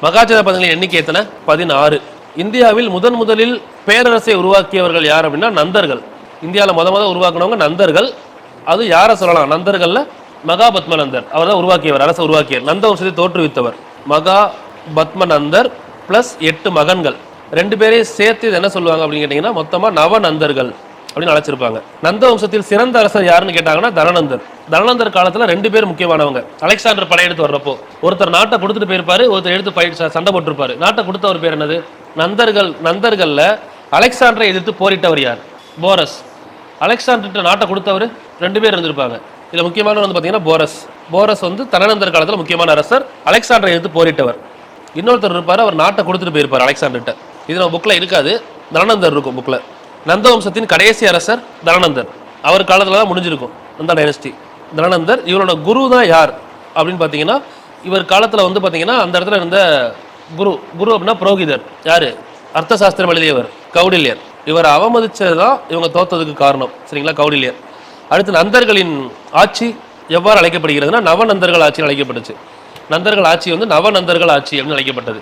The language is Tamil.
மகாஜன பதங்களின் எண்ணிக்கை எத்தனை? 16. இந்தியாவில் முதலில் பேரரசை உருவாக்கியவர்கள் யார் அப்படின்னா நந்தர்கள். இந்தியாவில் முத உருவாக்குனவங்க நந்தர்கள். அது யாரை சொல்லலாம்? நந்தர்கள்ல மகாபத்மநந்தர், அவர் தான் உருவாக்கியவர், அரசை உருவாக்கியவர், நந்த வம்சத்தை தோற்றுவித்தவர். மகாபத்மநந்தர் பிளஸ் 8 மகன்கள், 2 பேரையும் சேர்த்து என்ன சொல்லுவாங்க அப்படின்னு கேட்டீங்கன்னா மொத்தமா நவநந்தர்கள் அப்படின்னு அழைச்சிருப்பாங்க. நந்த வம்சத்தில் சிறந்த அரசர் யாருன்னு கேட்டாங்கன்னா தனநந்தர். தனநந்தர் காலத்துல 2 பேர் முக்கியமானவங்க. அலெக்சாண்டர் படையெடுத்து வர்றப்போ ஒருத்தர் நாட்டை கொடுத்துட்டு போயிருப்பாரு, ஒருத்தர் எடுத்து சண்டை போட்டிருப்பாரு. நாட்டை கொடுத்தவர் பேர் என்னது? நந்தர்கள்ல அலெக்சாண்டரை எதிர்த்து போரிட்டவர் யார்? போரஸ். அலெக்சாண்டர் நாட்டை கொடுத்தவர் 2 பேர் இருந்திருப்பாங்க. இதுல முக்கியமான வந்து பாத்தீங்கன்னா போரஸ் வந்து தனநந்தர் காலத்துல முக்கியமான அரசர், அலெக்சாண்டரை எதிர்த்து போரிட்டவர். இன்னொருத்தர் இருப்பாரு, அவர் நாட்டை கொடுத்துட்டு போயிருப்பார் அலெக்சாண்டர்கிட்ட. இது நம்ம புக்ல இருக்காது, தனநந்தர் இருக்கும் புக்ல. நந்த வம்சத்தின் கடைசி அரசர் தனநந்தர், அவர் காலத்துல தான் முடிஞ்சிருக்கும் நந்த டைனஸ்டி. தனநந்தர் இவரோட குரு தான் யார் அப்படின்னு பாத்தீங்கன்னா, இவர் காலத்துல வந்து பாத்தீங்கன்னா அந்த இடத்துல இருந்த குரு அப்படின்னா புரோகிதர் யாரு? அர்த்த சாஸ்திரம் எழுதியவர் கௌடில்யர். இவர் அவமதிச்சதுதான் இவங்க தோத்ததுக்கு காரணம். சரிங்களா? கௌடில்யர். அடுத்து நந்தர்களின் ஆட்சி எவ்வாறு அழைக்கப்படுகிறதுனா நவநந்தர்கள் ஆட்சி அழைக்கப்பட்டுச்சு. நந்தர்கள் ஆட்சி வந்து நவநந்தர்கள் ஆட்சி அப்படின்னு அழைக்கப்பட்டது.